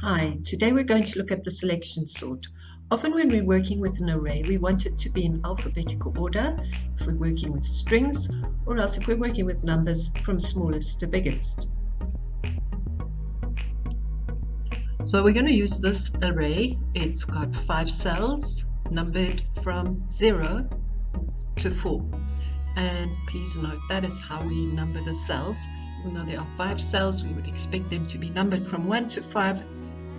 Hi, today we're going to look at the selection sort. Often when we're working with an array, we want it to be in alphabetical order if we're working with strings, or else if we're working with numbers from smallest to biggest. So we're going to use this array. It's got 5 cells numbered from 0 to 4. And please note that is how we number the cells. Even though there are 5 cells, we would expect them to be numbered from 1 to 5.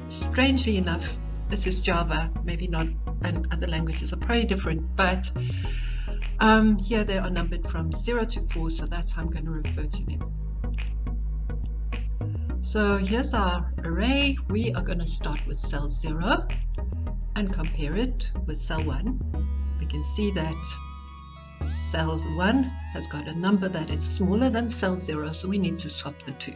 Strangely enough, this is Java, maybe not, and other languages are probably different, but here they are numbered from 0 to 4, so that's how I'm going to refer to them. So here's our array. We are going to start with cell 0 and compare it with cell 1. We can see that cell 1 has got a number that is smaller than cell 0, so we need to swap the two.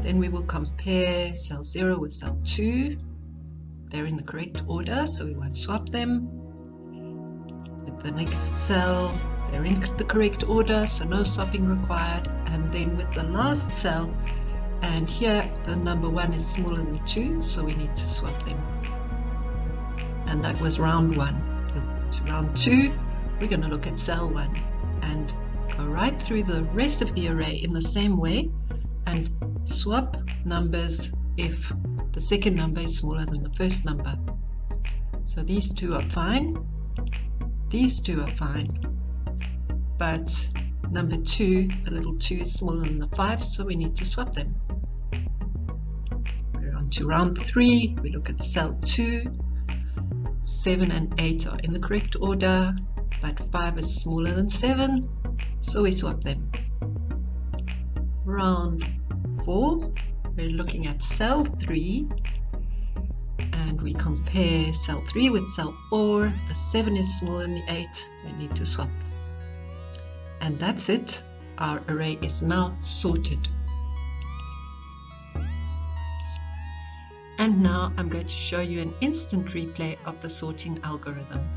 Then we will compare cell 0 with cell 2. They're in the correct order, so we won't swap them. With the next cell, they're in the correct order, so no swapping required. And then with the last cell, and here the number 1 is smaller than 2, so we need to swap them. And that was round 1. To round 2, we're going to look at cell 1 and go right through the rest of the array in the same way and swap numbers if the second number is smaller than the first number. So these two are fine, these two are fine, but number 2, the little 2 is smaller than the 5, so we need to swap them. We're on to round 3. We look at cell 2. 7 and 8 are in the correct order, but 5 is smaller than 7, so we swap them. Round 4, we're looking at cell 3, and we compare cell 3 with cell 4. The 7 is smaller than the 8, we need to swap. And that's it. Our array is now sorted. And now I'm going to show you an instant replay of the sorting algorithm.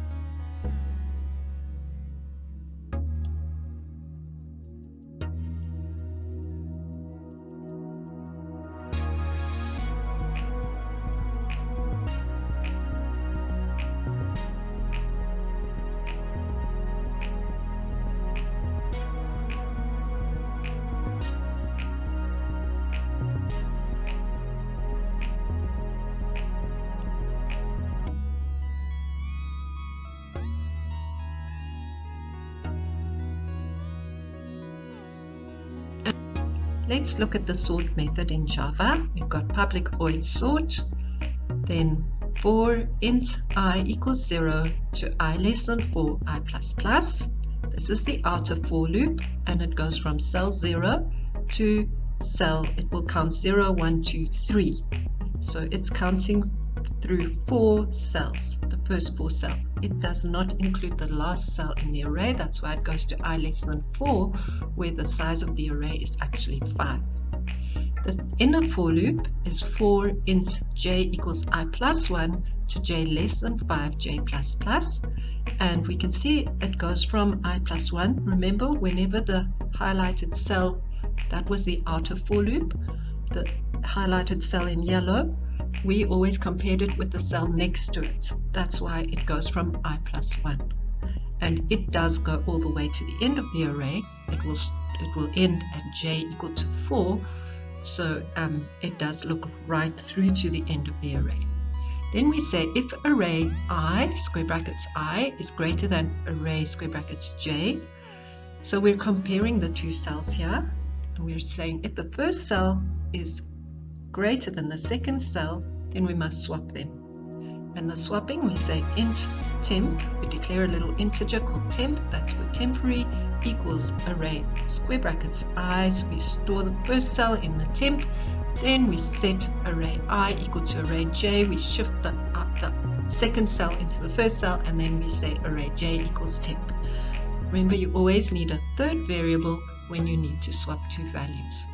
Let's look at the sort method in Java. We've got public void sort, then for int I equals 0 to I less than 4 I plus plus. This is the outer for loop, and it goes from cell 0 to cell, it will count 0, 1, 2, 3. So it's counting through 4 cells, the first 4 cells. It does not include the last cell in the array. That's why it goes to I less than 4, where the size of the array is actually 5. The inner for loop is for int j equals I plus 1 to j less than 5 j plus plus, and we can see it goes from I plus 1. Remember, whenever the highlighted cell, that was the outer for loop, the highlighted cell in yellow, we always compared it with the cell next to it. That's why it goes from I plus 1. And it does go all the way to the end of the array. It will end at j equal to 4. So it does look right through to the end of the array. Then we say if array I, square brackets I, is greater than array square brackets j. So we're comparing the two cells here. And we're saying if the first cell is greater than the second cell, then we must swap them. And the swapping, we say int temp, we declare a little integer called temp, that's for temporary, equals array square brackets I, so we store the first cell in the temp, then we set array I equal to array j, we shift the second cell into the first cell, and then we say array j equals temp. Remember, you always need a third variable when you need to swap two values.